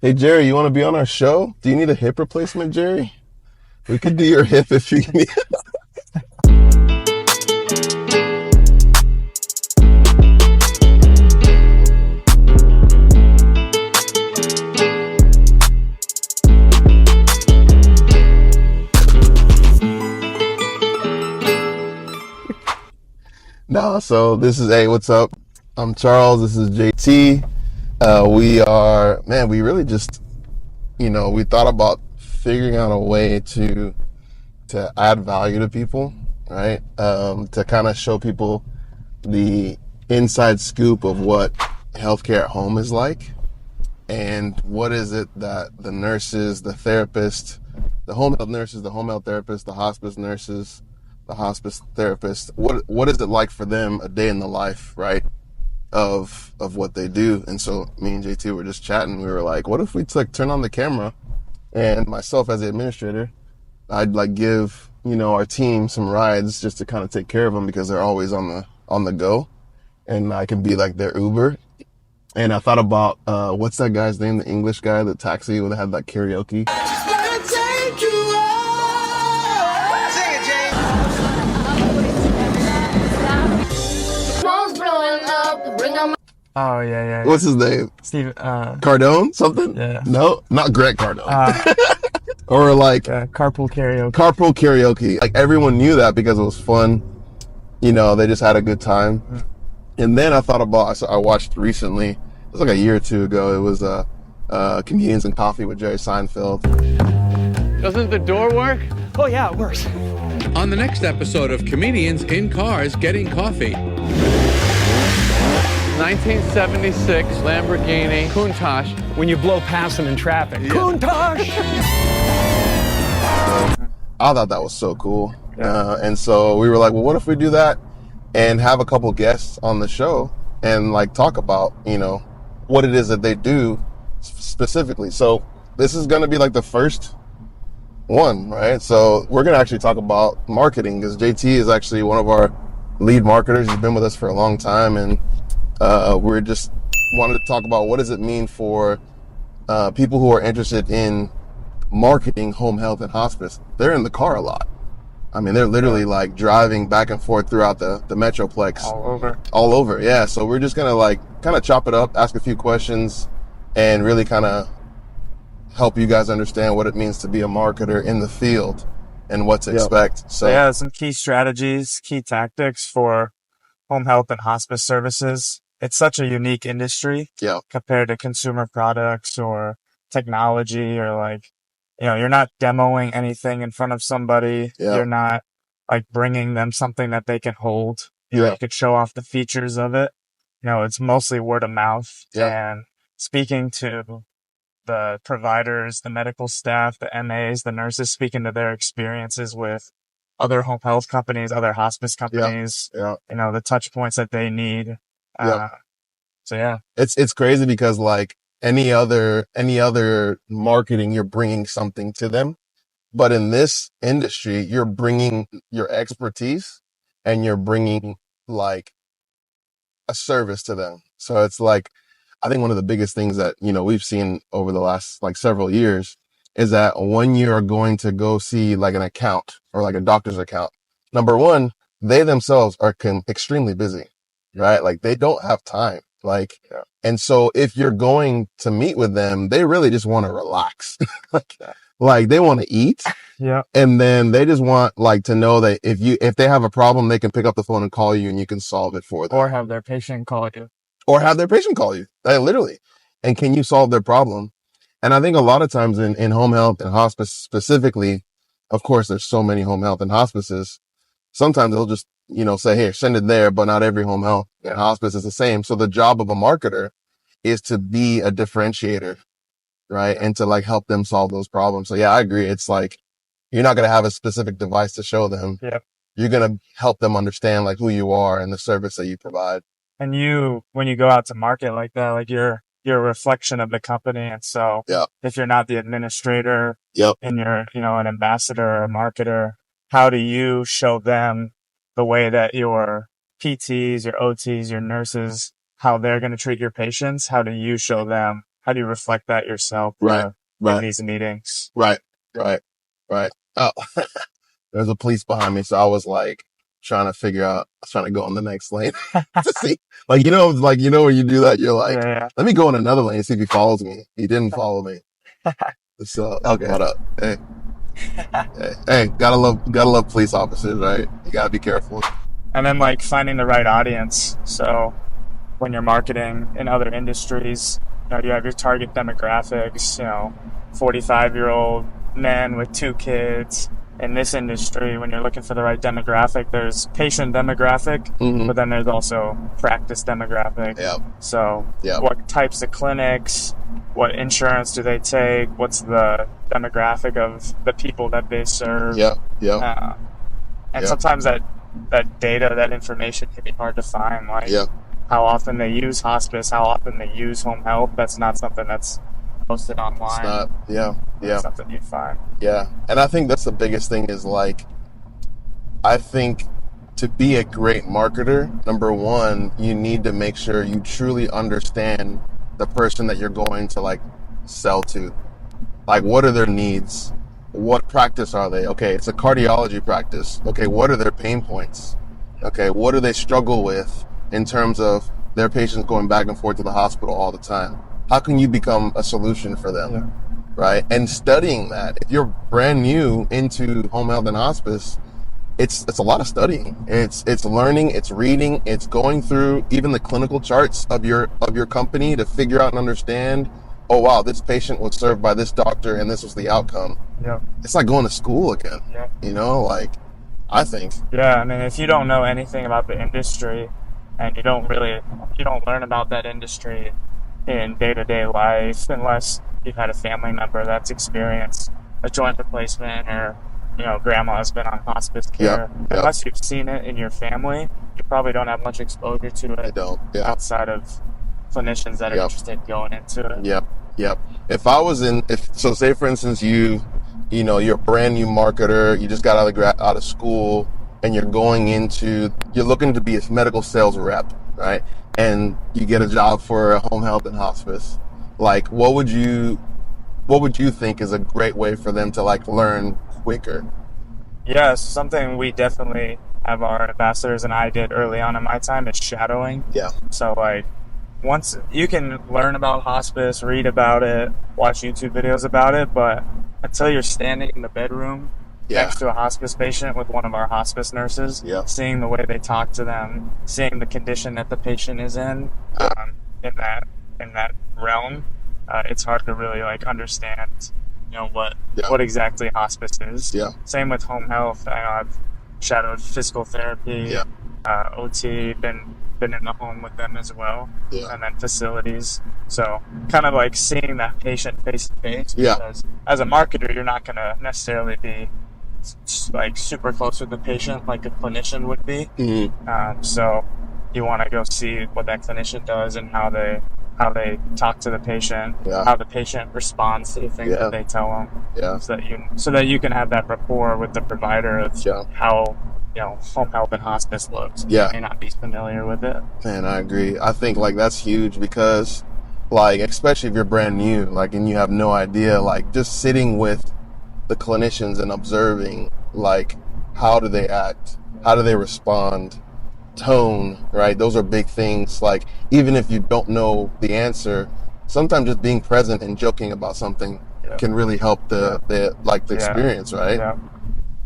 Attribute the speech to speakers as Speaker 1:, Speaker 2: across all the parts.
Speaker 1: Hey, Jerry, you want to be on our show? Do you need a hip replacement, Jerry? We could do your hip if you need. No, so this is, hey, what's up? I'm Charles. This is JT. We really just, we thought about figuring out a way to add value to people, right? To kind of show people the inside scoop of what healthcare at home is like, and what is it that the nurses, the therapists, the home health nurses, the home health therapists, the hospice nurses, the hospice therapists, what is it like for them a day in the life, right? Of what they do. And so me and JT were just chatting. We were like, what if we turn on the camera, and myself as the administrator, I'd like give, our team some rides just to kind of take care of them because they're always on the go, and I can be like their Uber. And I thought about, what's that guy's name? The English guy, the taxi that had that karaoke.
Speaker 2: Oh, yeah.
Speaker 1: What's his name?
Speaker 2: Steve,
Speaker 1: Cardone? Something?
Speaker 2: yeah.
Speaker 1: No, not Greg Cardone. Or like
Speaker 2: carpool karaoke.
Speaker 1: carpool karaoke. Like everyone knew that because it was fun. They just had a good time. And then I thought about, so I watched recently, it was like a year or two ago, it was Comedians and Coffee with Jerry Seinfeld.
Speaker 3: Doesn't the door work?
Speaker 2: Oh, yeah, it works.
Speaker 4: On the next episode of Comedians in Cars Getting Coffee.
Speaker 3: 1976 Lamborghini Countach.
Speaker 2: When you blow past them in traffic. Countach!
Speaker 1: I thought that was so cool.
Speaker 2: Yeah.
Speaker 1: And so we were like, well, what if we do that and have a couple guests on the show and like talk about, what it is that they do specifically. So this is going to be like the first one, right? So we're going to actually talk about marketing, because JT is actually one of our lead marketers. He's been with us for a long time, and we're just wanted to talk about what does it mean for people who are interested in marketing home health and hospice. They're in the car a lot. I mean, they're literally like driving back and forth throughout the Metroplex. All over, yeah. So we're just gonna like kind of chop it up, ask a few questions, and really kind of help you guys understand what it means to be a marketer in the field and what to expect. So
Speaker 2: yeah, some key strategies, key tactics for home health and hospice services. It's such a unique industry compared to consumer products or technology, or like, you're not demoing anything in front of somebody.
Speaker 1: Yeah.
Speaker 2: You're not like bringing them something that they can hold. You could show off the features of it. It's mostly word of mouth and speaking to the providers, the medical staff, the MAs, the nurses, speaking to their experiences with other home health companies, other hospice companies, the touch points that they need. So yeah,
Speaker 1: it's crazy because like any other marketing, you're bringing something to them, but in this industry, you're bringing your expertise and you're bringing like a service to them. So it's like, I think one of the biggest things that, we've seen over the last like several years is that when you're going to go see like an account or like a doctor's account, number one, they themselves are extremely busy, right? Like they don't have time. And so if you're going to meet with them, they really just want to relax. Like they want to eat.
Speaker 2: Yeah.
Speaker 1: And then they just want like to know that if they have a problem, they can pick up the phone and call you and you can solve it for them.
Speaker 2: Or have their patient call you.
Speaker 1: Like, literally. And can you solve their problem? And I think a lot of times in home health and hospice specifically, of course, there's so many home health and hospices. Sometimes they'll just, say, here, send it there, but not every home health and hospice is the same. So the job of a marketer is to be a differentiator, right? And to like help them solve those problems. So yeah, I agree. It's like, you're not going to have a specific device to show them.
Speaker 2: Yep.
Speaker 1: You're going to help them understand like who you are and the service that you provide.
Speaker 2: And when you go out to market like that, like you're a reflection of the company. And so if you're not the administrator and you're, an ambassador or a marketer, how do you show them the way that your PTs, your OTs, your nurses, how they're going to treat your patients? How do you show them how do you reflect that yourself
Speaker 1: Right.
Speaker 2: in these meetings?
Speaker 1: Right. Oh, there's a police behind me, so I was like trying to go on the next lane to see, like when you do that, you're like,
Speaker 2: Yeah.
Speaker 1: let me go in another lane, see if he follows me. He didn't follow me. So okay, what up? Hey, gotta love police officers, right? You gotta be careful.
Speaker 2: And then like finding the right audience. So when you're marketing in other industries, you have your target demographics, 45-year-old men with 2 kids. In this industry, when you're looking for the right demographic, there's patient demographic, but then there's also practice demographic.
Speaker 1: Yep.
Speaker 2: So what types of clinics, what insurance do they take, what's the demographic of the people that they serve. And sometimes that data, that information can be hard to find, like how often they use hospice, how often they use home health. That's not something that's posted online.
Speaker 1: It's not,
Speaker 2: That's something you find.
Speaker 1: Yeah. And I think that's the biggest thing is like, I think to be a great marketer, number one, you need to make sure you truly understand the person that you're going to like sell to. Like, what are their needs? What practice are they? Okay, it's a cardiology practice. Okay, what are their pain points? Okay, what do they struggle with in terms of their patients going back and forth to the hospital all the time? How can you become a solution for them, right? And studying that. If you're brand new into home health and hospice, it's a lot of studying. It's learning, it's reading, it's going through even the clinical charts of your company to figure out and understand, oh wow, this patient was served by this doctor and this was the outcome.
Speaker 2: Yeah.
Speaker 1: It's like going to school again. Yeah. I think.
Speaker 2: Yeah, I mean, if you don't know anything about the industry and you don't learn about that industry in day-to-day life, unless you've had a family member that's experienced a joint replacement or grandma's been on hospice care. Unless you've seen it in your family, you probably don't have much exposure to it.
Speaker 1: I don't.
Speaker 2: Outside of clicinians that are interested in going into it.
Speaker 1: Yep. So say for instance you're a brand new marketer, you just got out of school and you're looking to be a medical sales rep, right? And you get a job for a home health and hospice. Like, what would you think is a great way for them to like learn quicker?
Speaker 2: Yeah, something we definitely have our ambassadors and I did early on in my time is shadowing.
Speaker 1: Yeah.
Speaker 2: So like, once you can learn about hospice, read about it, watch YouTube videos about it, but until you're standing in the bedroom next to a hospice patient with one of our hospice nurses, seeing the way they talk to them, seeing the condition that the patient is in that realm, it's hard to really like understand, what exactly hospice is.
Speaker 1: Yeah.
Speaker 2: Same with home health. I know I've shadowed physical therapy, OT, been in the home with them as well, and then facilities. So kind of like seeing that patient face to face. Because as a marketer, you're not going to necessarily be like super close with the patient like a clinician would be. So you want to go see what that clinician does and how they talk to the patient, how the patient responds to the things that they tell them, so that you can have that rapport with the provider of how home health and hospice looks. You may not be familiar with it.
Speaker 1: Man, I agree. I think like that's huge because like, especially if you're brand new, like, and you have no idea, like just sitting with the clinicians and observing, like, how do they act? How do they respond? Tone, right? Those are big things. Like, even if you don't know the answer, sometimes just being present and joking about something can really help the experience, right?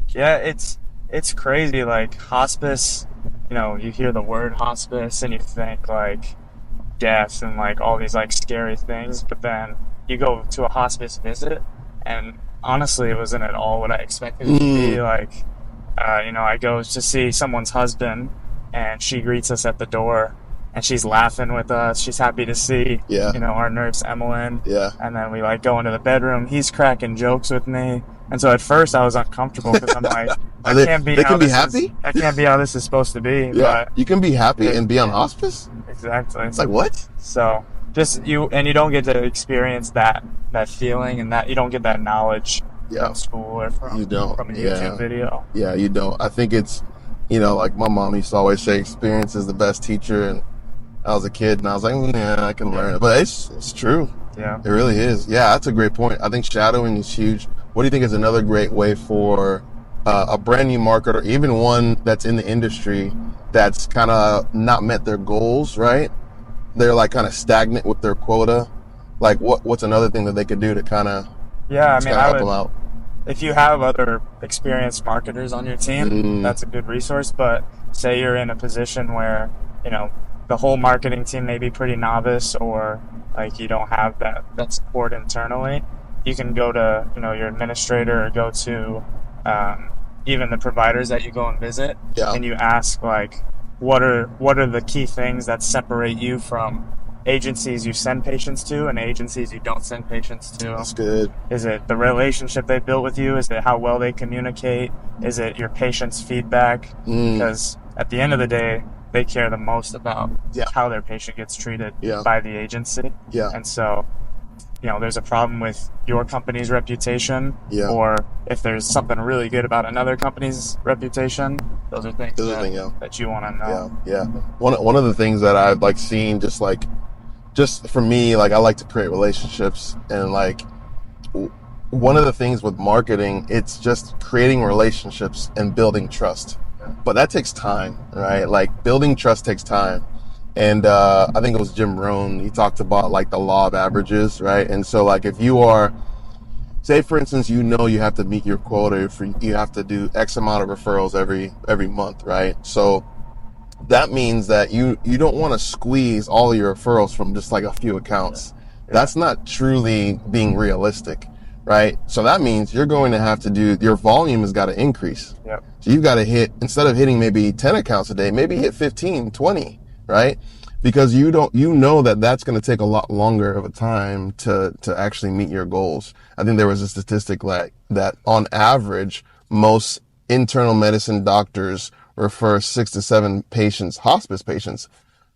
Speaker 2: Yeah, it's crazy. Like hospice, you hear the word hospice and you think like death and like all these like scary things, but then you go to a hospice visit and honestly it wasn't at all what I expected it to be. Like I go to see someone's husband and she greets us at the door and she's laughing with us. She's happy to see, our nurse, Emmeline. And then we like go into the bedroom. He's cracking jokes with me. And so at first I was uncomfortable because I'm like, that can't be how this is supposed to be.
Speaker 1: Yeah. But you can be happy and be on hospice?
Speaker 2: Exactly.
Speaker 1: It's like, what?
Speaker 2: So just you don't get to experience that feeling and that you don't get that knowledge from school or from a YouTube video. Yeah,
Speaker 1: you don't. I think it's, like my mom used to always say, experience is the best teacher. And I was a kid and I was like, I can learn it. But it's true.
Speaker 2: Yeah.
Speaker 1: It really is. Yeah, that's a great point. I think shadowing is huge. What do you think is another great way for a brand new marketer, even one that's in the industry that's kind of not met their goals, right? They're like kind of stagnant with their quota. Like what's another thing that they could do to kind of help them out?
Speaker 2: If you have other experienced marketers on your team, that's a good resource. But say you're in a position where, you know, the whole marketing team may be pretty novice, or like you don't have that support internally, you can go to, you know, your administrator, or go to even the providers that you go and visit, and you ask, like, what are the key things that separate you from agencies you send patients to and agencies you don't send patients to?
Speaker 1: That's good.
Speaker 2: Is it the relationship they built with you? Is it how well they communicate? Is it your patient's feedback? Because at the end of the day, they care the most about how their patient gets treated by the agency. And so, you know, there's a problem with your company's reputation, or if there's something really good about another company's reputation, those are things that you want to know.
Speaker 1: One of the things that I've like seen, just for me, like I like to create relationships, and like one of the things with marketing, it's just creating relationships and building trust. But that takes time, right? Like building trust takes time. And I think it was Jim Rohn, he talked about like the law of averages, right? And so like if you are, say for instance, you know you have to meet your quota, you have to do X amount of referrals every month, right? So that means that you don't want to squeeze all your referrals from just like a few accounts. That's not truly being realistic, right? So that means you're going to have to do, your volume has got to increase. So you've got to hit, instead of hitting maybe 10 accounts a day, maybe hit 15, 20, right? Because you know that's going to take a lot longer of a time to actually meet your goals. I think there was a statistic that on average, most internal medicine doctors refer 6 to 7 patients, hospice patients,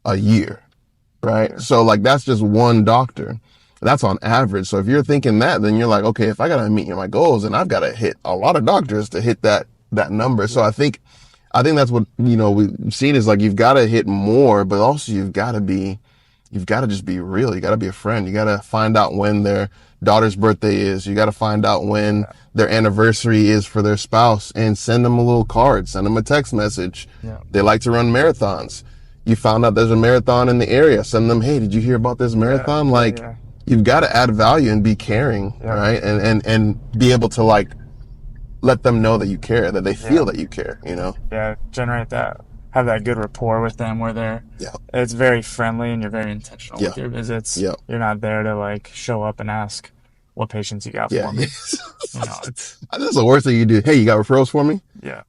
Speaker 1: a year, right? So like that's just one doctor. That's on average. So if you're thinking that, then you're like, okay, if I got to meet my goals, and I've got to hit a lot of doctors to hit that number. So I think that's what, you know, we've seen is like, you've got to hit more, but also you've got to just be real. You got to be a friend. You got to find out when their daughter's birthday is. You got to find out when their anniversary is for their spouse, and send them a little card, send them a text message. They like to run marathons. You found out there's a marathon in the area. Send them, hey, did you hear about this marathon? You've got to add value and be caring, right? And be able to like let them know that you care, that they feel that you care, you know?
Speaker 2: Generate that, have that good rapport with them where it's very friendly and you're very intentional with your visits. You're not there to like show up and ask what patients you got for me. You know,
Speaker 1: that's the worst thing you do. Hey, you got referrals for me?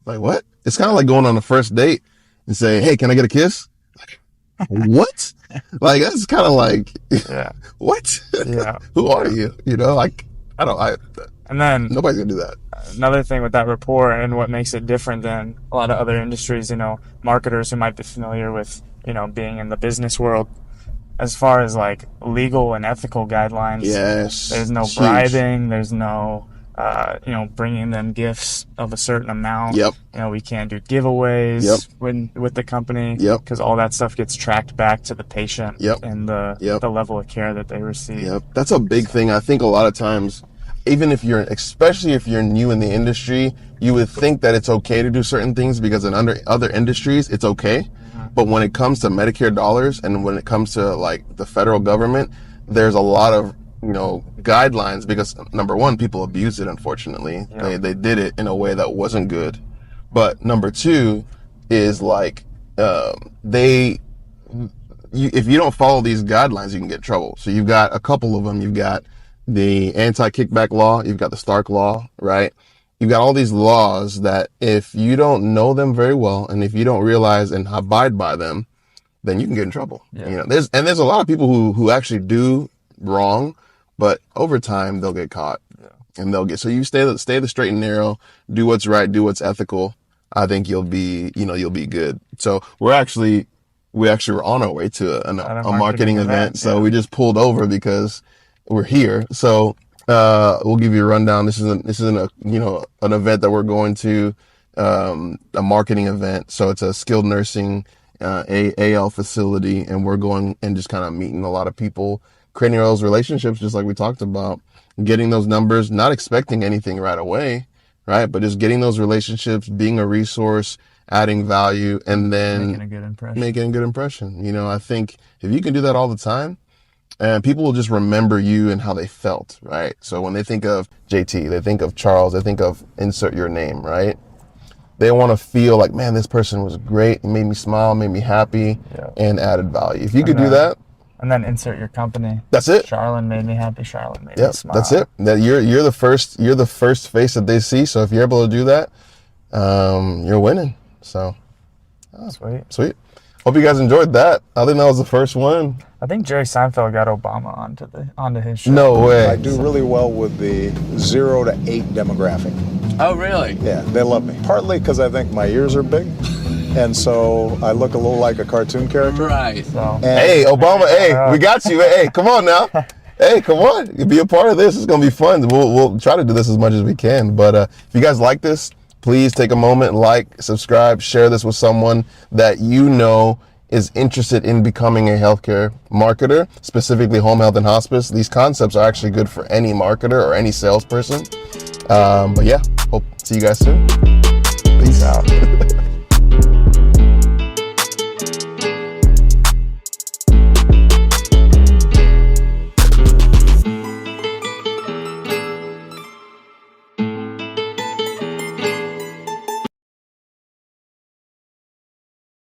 Speaker 1: Like what? It's kind of like going on a first date and say, hey, can I get a kiss? Like, what? Like, that's kind of like, what? Who are you? You know, like,
Speaker 2: and then
Speaker 1: nobody's gonna do that.
Speaker 2: Another thing with that rapport and what makes it different than a lot of other industries, you know, marketers who might be familiar with, you know, being in the business world, as far as like legal and ethical guidelines, there's no bribing, there's no, you know, bringing them gifts of a certain amount. You know, we can't do giveaways with the company, because all that stuff gets tracked back to the patient and the level of care that they receive.
Speaker 1: That's a big thing. I think a lot of times, even especially if you're new in the industry, you would think that it's okay to do certain things because in other industries, it's okay. But when it comes to Medicare dollars and when it comes to like the federal government, there's a lot of, you know, guidelines, because number one, people abuse it. Unfortunately, they did it in a way that wasn't good. But number two is like, if you don't follow these guidelines, you can get in trouble. So you've got a couple of them. You've got the anti-kickback law. You've got the Stark law, right? You've got all these laws that if you don't know them very well, and if you don't realize and abide by them, then you can get in trouble. You know, there's a lot of people who actually do wrong, but over time they'll get caught and so you stay the straight and narrow, do what's right, do what's ethical. I think you'll be good. So we actually were on our way to a marketing event. So we just pulled over because we're here. So, we'll give you a rundown. This isn't an event that we're going to, a marketing event. So it's a skilled nursing, AL facility, and we're going and just kind of meeting a lot of people, creating those relationships, just like we talked about, getting those numbers, not expecting anything right away, right? But just getting those relationships, being a resource, adding value, and then
Speaker 2: making a good impression.
Speaker 1: You know, I think if you can do that all the time, and people will just remember you and how they felt, right? So when they think of JT, they think of Charles, they think of insert your name, right? They want to feel like, man, this person was great. It made me smile, made me happy, and added value. If you could do that.
Speaker 2: And then insert your company.
Speaker 1: That's it.
Speaker 2: Charlin made me happy. Charlin made me smile.
Speaker 1: That's it. That you're the first face that they see. So if you're able to do that, you're winning. So sweet. Hope you guys enjoyed that. I think that was the first one.
Speaker 2: I think Jerry Seinfeld got Obama onto his show.
Speaker 1: No way.
Speaker 5: I do really well with the 0 to 8 demographic.
Speaker 3: Oh, really?
Speaker 5: Yeah, they love me. Partly because I think my ears are big, and so I look a little like a cartoon character.
Speaker 3: Right.
Speaker 2: So.
Speaker 1: Hey, Obama, hey, we got you. Hey, come on now. Hey, come on. You be a part of this. It's going to be fun. We'll try to do this as much as we can. But if you guys like this, please take a moment, like, subscribe, share this with someone that you know is interested in becoming a healthcare marketer, specifically home health and hospice. These concepts are actually good for any marketer or any salesperson. But yeah, hope see you guys soon. Peace out.